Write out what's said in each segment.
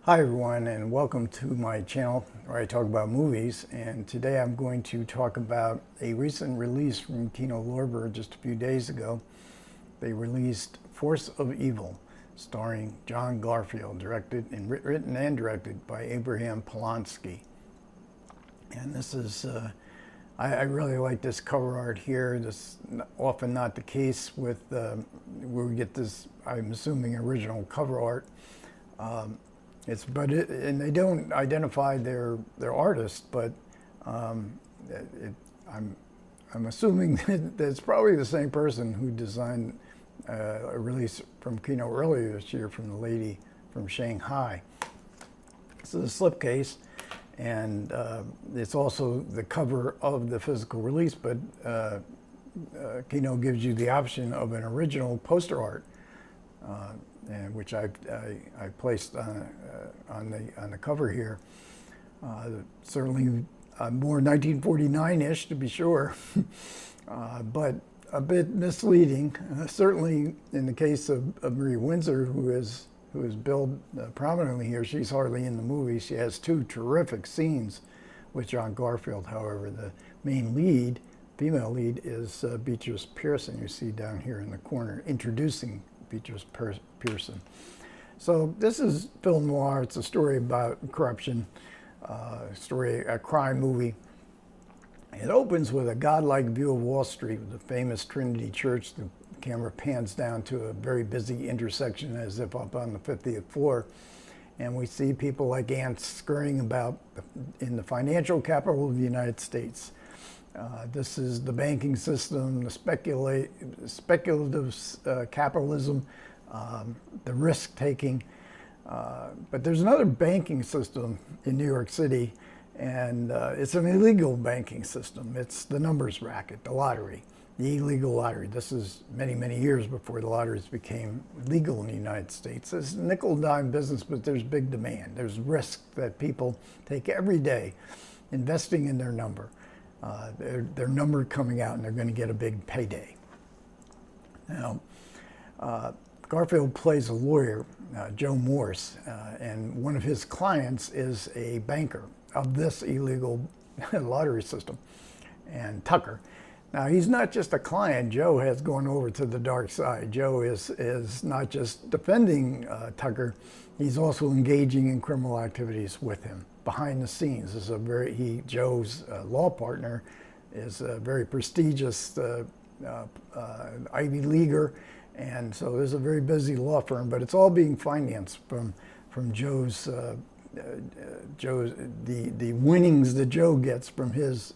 Hi everyone, and welcome to my channel where I talk about movies. And today I'm going to talk about a recent release from Kino just a few days ago. They released Force of Evil, starring John Garfield, written and directed by Abraham Polonsky. And this is, I really like this cover art here. This is often not the case with where we get this, I'm assuming, original cover art. And they don't identify their artist, but I'm assuming that it's probably the same person who designed a release from Kino earlier this year from the lady from Shanghai. This is a slipcase, and it's also the cover of the physical release, but Kino gives you the option of an original poster art. Which I placed on the cover here. Certainly more 1949-ish to be sure, but a bit misleading. Certainly in the case of Marie Windsor, who is billed prominently here. She's hardly in the movie. She has two terrific scenes with John Garfield. However, the main lead, female lead, is Beatrice Pearson. You see down here in the corner, introducing Beatrice Pearson. So this is film noir. It's a story about corruption, a crime movie. It opens with a godlike view of Wall Street with the famous Trinity Church. The camera pans down to a very busy intersection as if up on the 50th floor. And we see people like ants scurrying about in the financial capital of the United States. This is the banking system, the speculative capitalism, the risk-taking. But there's another banking system in New York City, and it's an illegal banking system. It's the numbers racket, the lottery, the illegal lottery. This is many, many years before the lotteries became legal in the United States. It's nickel-and-dime business, but there's big demand. There's risk that people take every day investing in their number. Their number coming out, and they're going to get a big payday. Now, Garfield plays a lawyer, Joe Morse, and one of his clients is a banker of this illegal lottery system, and Tucker. Now, he's not just a client. Joe has gone over to the dark side. Joe is not just defending Tucker, he's also engaging in criminal activities with him behind the scenes. This is Joe's law partner is a very prestigious Ivy Leaguer, and so there's a very busy law firm, but it's all being financed from Joe's the winnings that Joe gets from his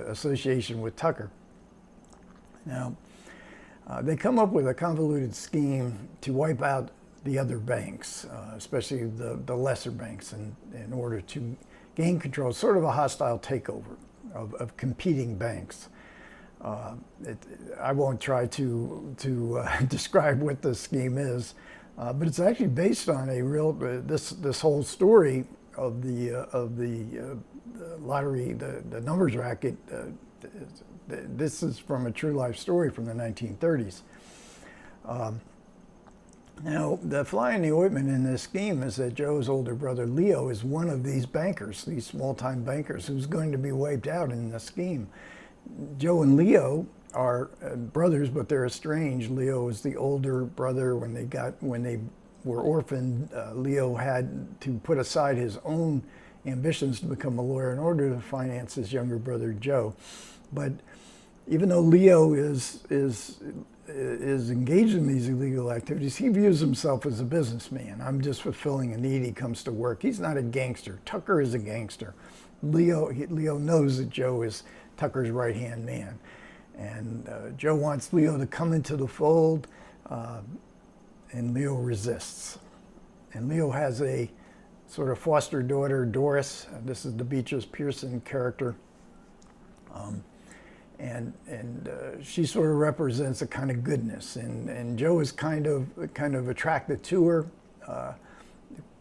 association with Tucker. Now, they come up with a convoluted scheme to wipe out the other banks, especially the lesser banks, in order to gain control, sort of a hostile takeover of competing banks. I won't try to describe what the scheme is, but it's actually based on a real, this whole story of the lottery, the numbers racket. This is from a true life story from the 1930s. Now, the fly in the ointment in this scheme is that Joe's older brother Leo is one of these bankers, these small-time bankers, who's going to be wiped out in the scheme. Joe and Leo are brothers, but they're estranged. Leo is the older brother. When they were orphaned, Leo had to put aside his own ambitions to become a lawyer in order to finance his younger brother Joe. But even though Leo is engaged in these illegal activities, he views himself as a businessman. I'm just fulfilling a need. He comes to work. He's not a gangster. Tucker is a gangster. Leo knows that Joe is Tucker's right-hand man. And Joe wants Leo to come into the fold, and Leo resists. And Leo has a sort of foster daughter, Doris. This is the Beatrice Pearson character. And she sort of represents a kind of goodness, and Joe is kind of attracted to her.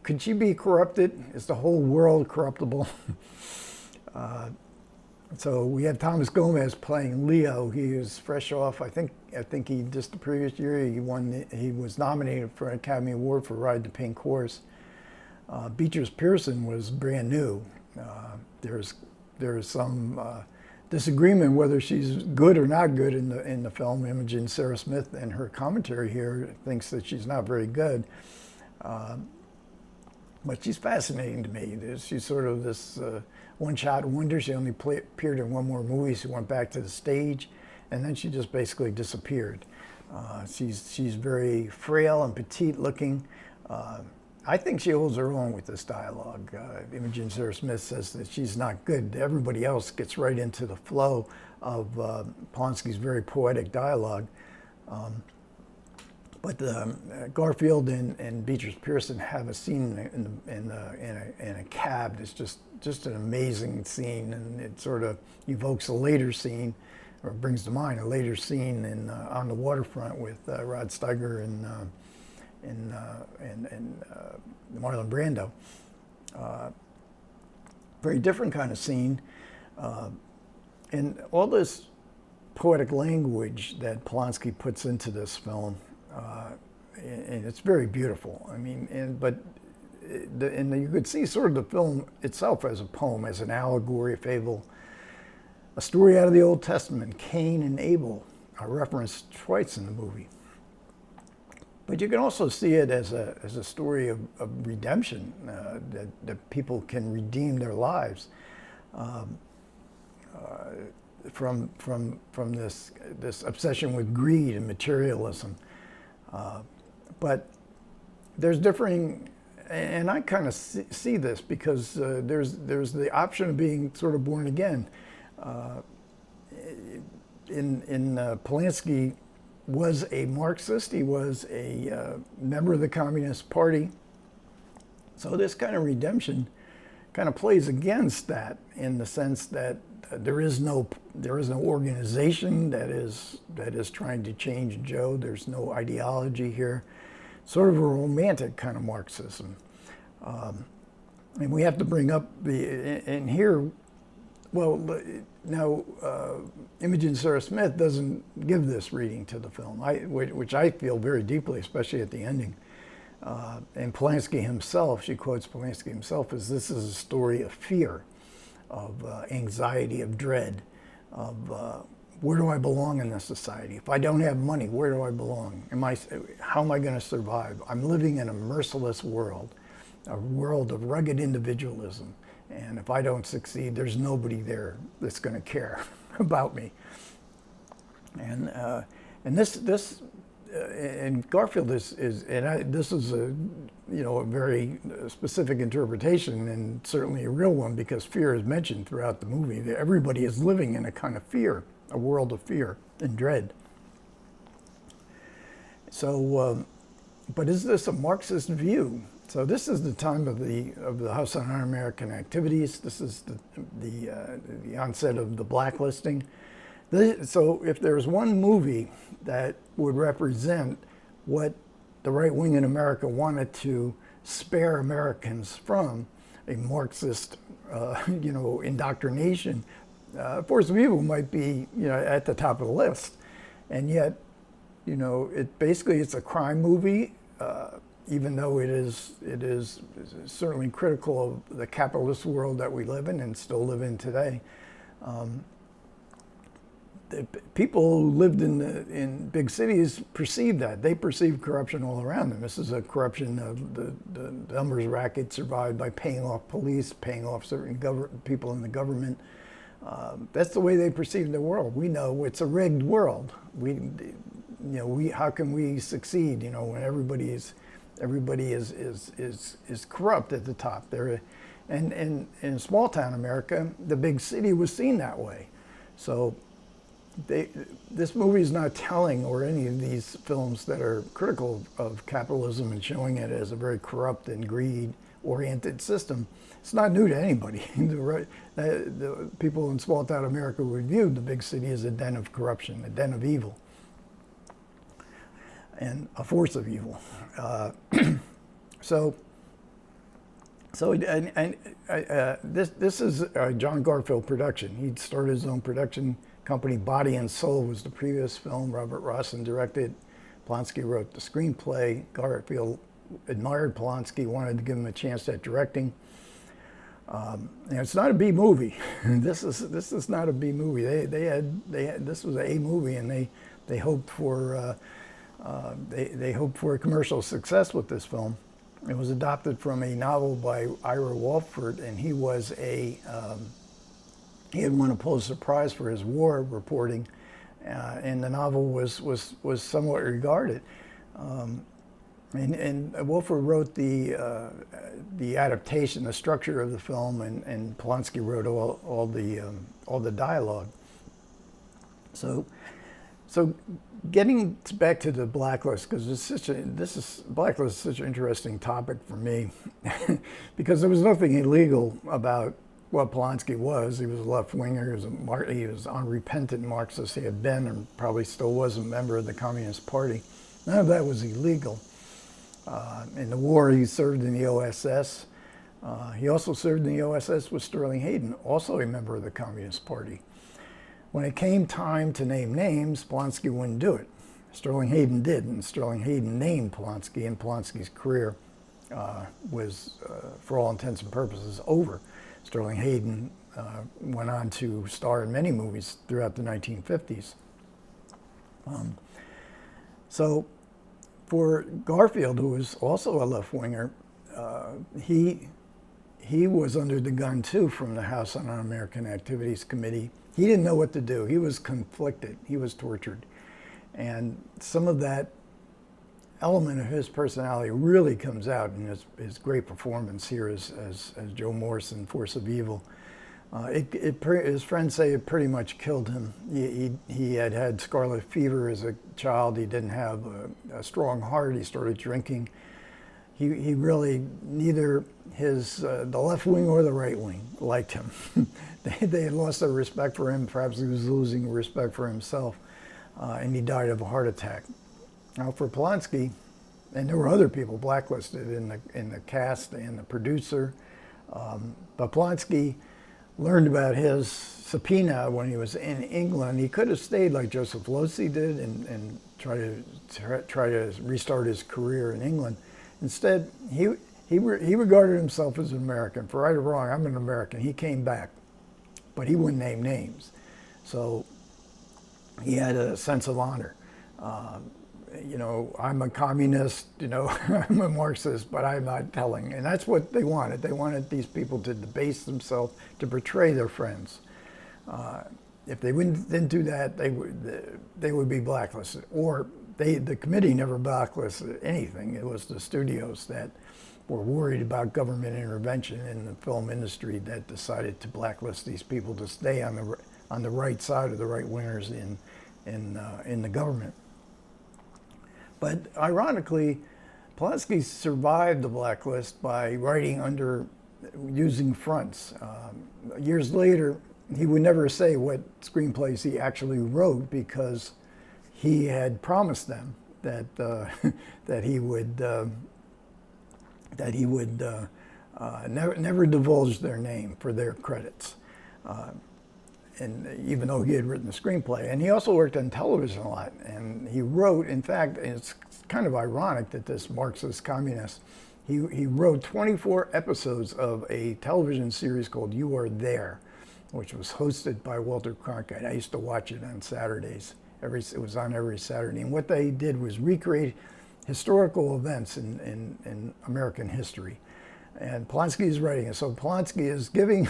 Could she be corrupted? Is the whole world corruptible? So we have Thomas Gomez playing Leo. He is fresh off. I think he just the previous year he was nominated for an Academy Award for Ride the Pink Horse. Beatrice Pearson was brand new. There's some disagreement whether she's good or not good in the film. Imogen Sarah Smith, and her commentary here, thinks that she's not very good. But she's fascinating to me. She's sort of this one-shot wonder. She only appeared in one more movie. She went back to the stage, and then she just basically disappeared. She's very frail and petite-looking. I think she holds her own with this dialogue. Imogen Sarah Smith says that she's not good. Everybody else gets right into the flow of Polonsky's very poetic dialogue. But Garfield and Beatrice Pearson have a scene in a cab that's just an amazing scene, and it sort of evokes a later scene, or brings to mind a later scene on the waterfront with Rod Steiger and Marlon Brando. Very different kind of scene, and all this poetic language that Polonsky puts into this film. And it's very beautiful. I mean, and you could see sort of the film itself as a poem, as an allegory, a fable, a story out of the Old Testament. Cain and Abel are referenced twice in the movie. But you can also see it as a story of redemption, that people can redeem their lives from this obsession with greed and materialism. But there's differing, and I kind of see this because there's the option of being sort of born again. Polanski was a Marxist. He was a member of the Communist Party. So this kind of redemption kind of plays against that, in the sense that there is no organization that is trying to change Joe. There's no ideology here. Sort of a romantic kind of Marxism. And we have to bring up and here, well, now Imogen Sarah Smith doesn't give this reading to the film, which I feel very deeply, especially at the ending. And Polanski himself, she quotes Polanski himself as, "This is a story of fear, of anxiety, of dread, of where do I belong in this society? If I don't have money, where do I belong? How am I going to survive? I'm living in a merciless world, a world of rugged individualism. And if I don't succeed, there's nobody there that's going to care about me." And and Garfield is this is a very specific interpretation, and certainly a real one, because fear is mentioned throughout the movie. Everybody is living in a kind of fear, a world of fear and dread. So, but is this a Marxist view? So this is the time of the House on Un-American Activities. This is the onset of the blacklisting. So if there's one movie that would represent what the right wing in America wanted to spare Americans from, a Marxist, indoctrination, Force of Evil might be, at the top of the list. And yet, it's a crime movie, even though it is certainly critical of the capitalist world that we live in and still live in today. The people who lived in big cities perceive that. They perceive corruption all around them. This is a corruption of the numbers racket survived by paying off police, paying off certain people in the government. That's the way they perceive the world. We know it's a rigged world. How can we succeed? When everybody is corrupt at the top. And in small town America, the big city was seen that way. So this movie is not telling, or any of these films that are critical of capitalism and showing it as a very corrupt and greed-oriented system, it's not new to anybody. The people in small town America would view the big city as a den of corruption, a den of evil, and a force of evil. This is a John Garfield production. He'd started his own production company. Body and Soul was the previous film. Robert Rossen directed. Polonsky wrote the screenplay. Garfield admired Polonsky, wanted to give him a chance at directing. And it's not a B movie. This is not a B movie. They had this was a movie, and they hoped for they hoped for a commercial success with this film. It was adopted from a novel by Ira Walford, and he was he had won a Pulitzer Prize for his war reporting, and the novel was somewhat regarded. And Walford wrote the adaptation, the structure of the film, and Polonsky wrote all the dialogue. So getting back to the Blacklist, because Blacklist is such an interesting topic for me, because there was nothing illegal about what Polonsky was. He was a left-winger, he was an unrepentant Marxist. He had been, and probably still was, a member of the Communist Party. None of that was illegal. In the war, he served in the OSS. He also served in the OSS with Sterling Hayden, also a member of the Communist Party. When it came time to name names, Polonsky wouldn't do it. Sterling Hayden did, and Sterling Hayden named Polonsky, and Polonsky's career was, for all intents and purposes, over. Sterling Hayden went on to star in many movies throughout the 1950s. So for Garfield, who was also a left-winger, he was under the gun too from the House on Un-American Activities Committee. He didn't know what to do. He was conflicted. He was tortured. And some of that element of his personality really comes out in his great performance here as Joe Morse in Force of Evil. His friends say it pretty much killed him. He had scarlet fever as a child. He didn't have a strong heart. He started drinking. He really, neither the left wing or the right wing liked him. They had lost their respect for him. Perhaps he was losing respect for himself, and he died of a heart attack. Now for Polonsky, and there were other people blacklisted in the cast and the producer, but Polonsky learned about his subpoena when he was in England. He could have stayed like Joseph Losey did and try to restart his career in England. Instead, he regarded himself as an American. For right or wrong, I'm an American. He came back, but he wouldn't name names. So he had a sense of honor. You know, I'm a communist, you know, I'm a Marxist, but I'm not telling. And that's what they wanted. They wanted these people to debase themselves, to betray their friends. If they didn't do that, they would be blacklisted. Or the committee never blacklisted anything. It was the studios that were worried about government intervention in the film industry that decided to blacklist these people to stay on the right side of the right wingers in the government. But ironically, Polonsky survived the blacklist by writing using fronts. Years later, he would never say what screenplays he actually wrote because he had promised them that that he would never divulge their name for their credits. And even though he had written the screenplay. And he also worked on television a lot. And he wrote, in fact, it's kind of ironic that this Marxist communist, he wrote 24 episodes of a television series called You Are There, which was hosted by Walter Cronkite. I used to watch it on Saturdays. It was on every Saturday. And what they did was recreate historical events in American history. And Polonsky is writing it. So Polonsky is giving,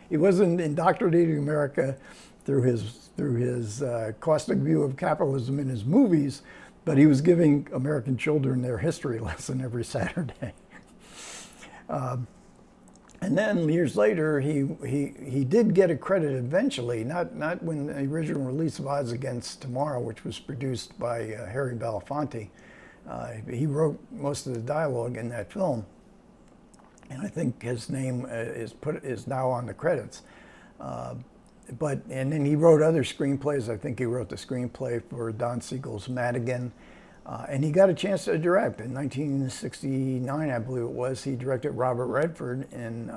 he wasn't indoctrinating America through his caustic view of capitalism in his movies, but he was giving American children their history lesson every Saturday. And then years later, he did get a credit eventually, not when the original release of Odds Against Tomorrow, which was produced by Harry Belafonte. He wrote most of the dialogue in that film. And I think his name is now on the credits. And then he wrote other screenplays. I think he wrote the screenplay for Don Siegel's Madigan. And he got a chance to direct. In 1969, I believe it was, he directed Robert Redford in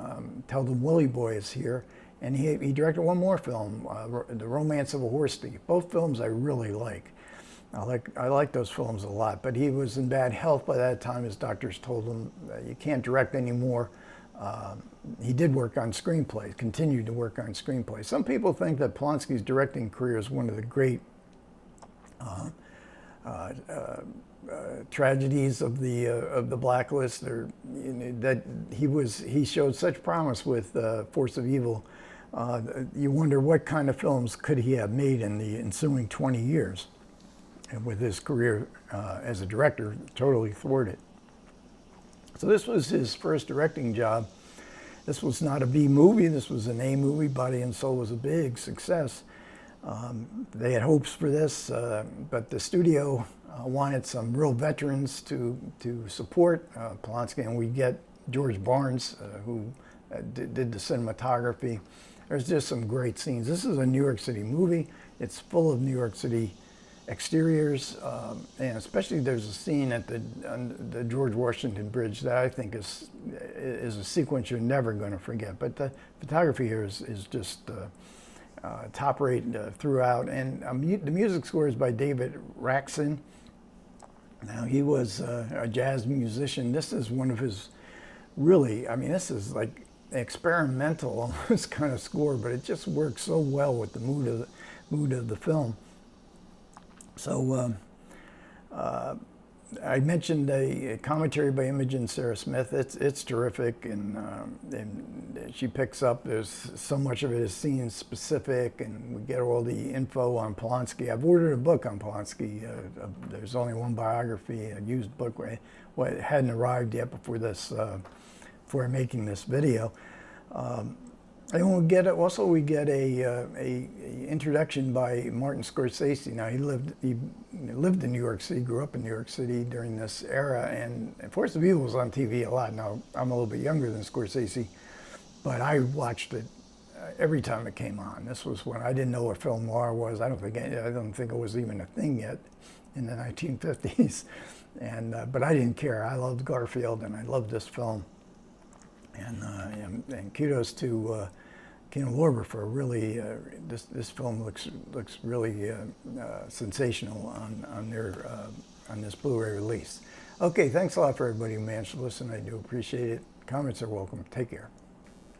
Tell Them Willie Boy Is Here. And he directed one more film, The Romance of a Horse Thief. Both films I really like. I like those films a lot, but he was in bad health by that time. His doctors told him you can't direct anymore. He did work on screenplays, continued to work on screenplays. Some people think that Polonsky's directing career is one of the great tragedies of the Blacklist. Or, you know, that he showed such promise with Force of Evil. You wonder what kind of films could he have made in the ensuing 20 years, and with his career as a director totally thwarted. So this was his first directing job. This was not a B movie. This was an A movie. Body and Soul was a big success. They had hopes for this, but the studio wanted some real veterans to support Polonsky, and we get George Barnes, who did the cinematography. There's just some great scenes. This is a New York City movie. It's full of New York City exteriors, and especially there's a scene at on the George Washington Bridge that I think is a sequence you're never going to forget. But the photography here is just top rate throughout, and the music score is by David Raksin. Now, he was a jazz musician. This is one of his really, I mean, this is like experimental almost kind of score, but it just works so well with the mood of the film. So I mentioned a commentary by Imogen Sarah Smith. It's terrific, and she picks up. There's so much of it is scene specific, and we get all the info on Polonsky. I've ordered a book on Polonsky. There's only one biography, a used book. It hadn't arrived yet before before making this video. And we get a introduction by Martin Scorsese. Now he lived in New York City, grew up in New York City during this era, and Force of Evil was on TV a lot. Now I'm a little bit younger than Scorsese, but I watched it every time it came on. This was when I didn't know what film noir was. I don't think it was even a thing yet in the 1950s, and but I didn't care. I loved Garfield, and I loved this film. And kudos to Kino for really this film looks really sensational on this Blu-ray release. Okay, thanks a lot for everybody who managed to listen. I do appreciate it. Comments are welcome. Take care.